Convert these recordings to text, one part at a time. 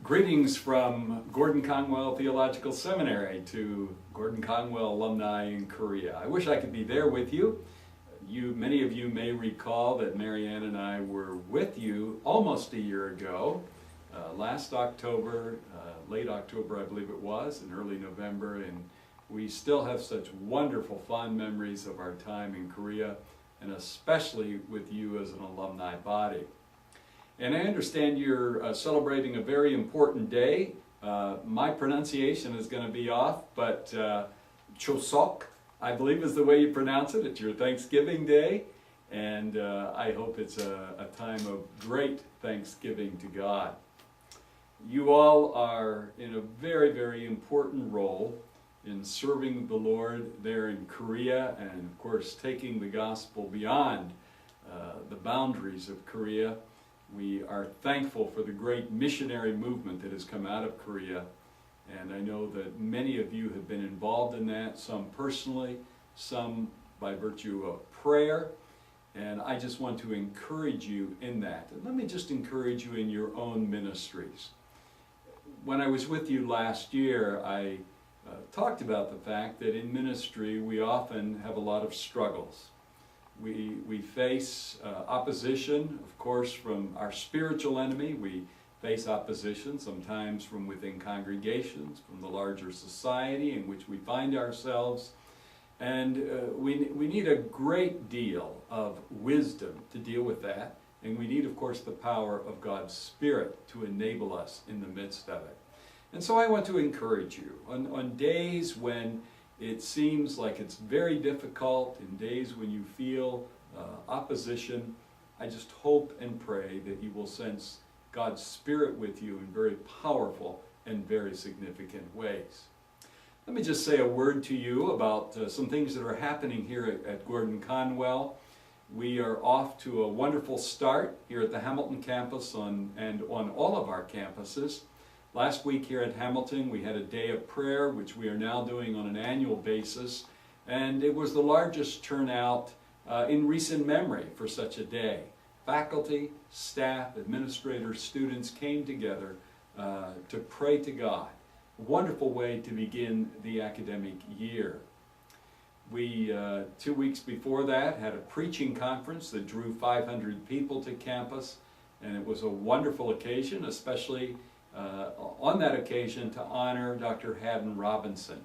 Greetings from Godenkonwell Theological Seminary to Godenkonwell alumni in Korea. I wish I could be there with you. Many of you may recall that Marianne and I were with you almost a year ago, last October, late October I believe it was, and early November, and we still have such wonderful fond memories of our time in Korea, and especially with you as an alumni body. And I understand you're celebrating a very important day. My pronunciation is going to be off, but Chosok, I believe is the way you pronounce it. It's your Thanksgiving Day, and I hope it's a time of great thanksgiving to God. You all are in a very, very important role in serving the Lord there in Korea, and of course taking the gospel beyond the boundaries of Korea. We are thankful for the great missionary movement that has come out of Korea, and I know that many of you have been involved in that, some personally, some by virtue of prayer, and I just want to encourage you in that. And let me just encourage you in your own ministries. When I was with you last year, I talked about the fact that in ministry we often have a lot of struggles. We face opposition, of course, from our spiritual enemy. We face opposition sometimes from within congregations, from the larger society in which we find ourselves. And we need a great deal of wisdom to deal with that. And we need, of course, the power of God's Spirit to enable us in the midst of it. And so I want to encourage you on days when it seems like it's very difficult, in days when you feel opposition, I just hope and pray that you will sense God's Spirit with you in very powerful and very significant ways. Let me just say a word to you about some things that are happening here at Godenkonwell. We are off to a wonderful start here at the Hamilton campus and on all of our campuses. Last week here at Hamilton, we had a day of prayer, which we are now doing on an annual basis, and it was the largest turnout in recent memory for such a day. Faculty, staff, administrators, students came together to pray to God. A wonderful way to begin the academic year. We, 2 weeks before that, had a preaching conference that drew 500 people to campus, and it was a wonderful occasion, especially on that occasion to honor Dr. Haddon Robinson.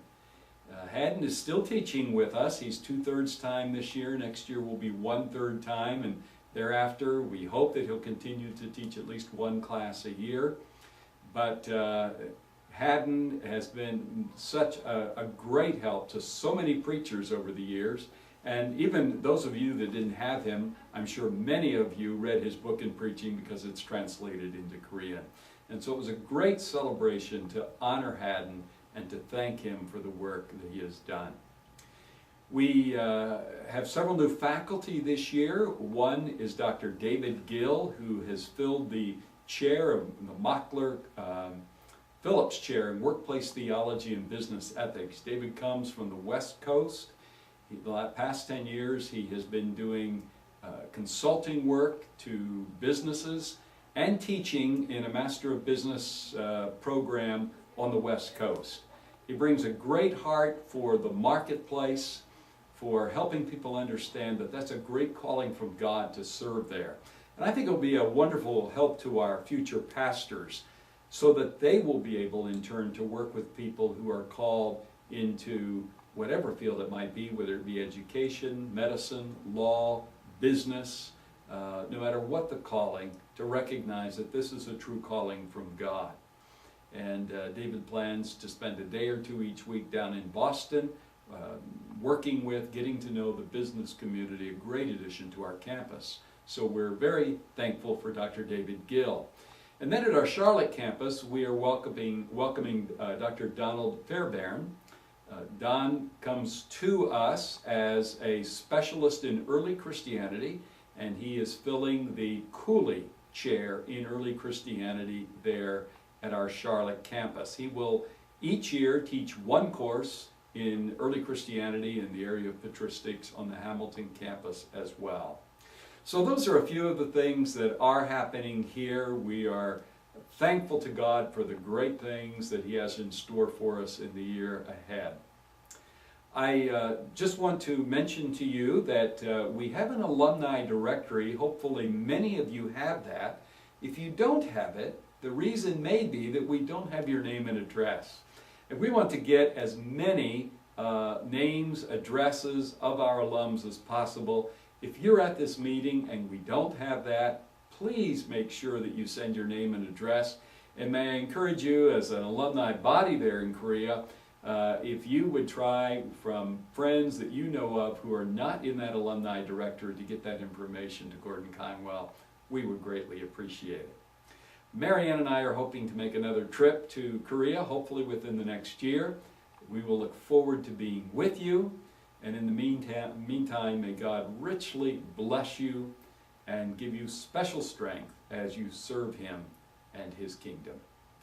Haddon is still teaching with us. He's 2/3 time this year. Next year will be 1/3 time, and thereafter we hope that he'll continue to teach at least one class a year. But Haddon has been such a great help to so many preachers over the years, and even those of you that didn't have him, I'm sure many of you read his book in preaching because it's translated into Korean. And so it was a great celebration to honor Haddon and to thank him for the work that he has done. We have several new faculty this year. One is Dr. David Gill, who has filled the chair of the Mockler Phillips Chair in Workplace Theology and Business Ethics. David comes from the West Coast. The past 10 years he has been doing consulting work to businesses and teaching in a Master of Business program on the West Coast. He brings a great heart for the marketplace, for helping people understand that that's a great calling from God to serve there. And I think it'll be a wonderful help to our future pastors so that they will be able in turn to work with people who are called into whatever field it might be, whether it be education, medicine, law, business, no matter what the calling, to recognize that this is a true calling from God. And David plans to spend a day or two each week down in Boston, working with, getting to know the business community, a great addition to our campus. So we're very thankful for Dr. David Gill. And then at our Charlotte campus, we are welcoming Dr. Donald Fairbairn. Don comes to us as a specialist in early Christianity, and he is filling the Cooley Chair in Early Christianity there at our Charlotte campus. He will each year teach one course in early Christianity in the area of patristics on the Hamilton campus as well. So those are a few of the things that are happening here. We are thankful to God for the great things that He has in store for us in the year ahead. I just want to mention to you that we have an alumni directory. Hopefully many of you have that. If you don't have it, the reason may be that we don't have your name and address. And we want to get as many names, addresses of our alums as possible. If you're at this meeting and we don't have that, please make sure that you send your name and address. And may I encourage you, as an alumni body there in Korea, if you would try from friends that you know of who are not in that alumni directory to get that information to Gordon-Conwell, we would greatly appreciate it. Marianne and I are hoping to make another trip to Korea, hopefully within the next year. We will look forward to being with you, and in the meantime, may God richly bless you and give you special strength as you serve Him and His kingdom.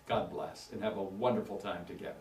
God bless, and have a wonderful time together.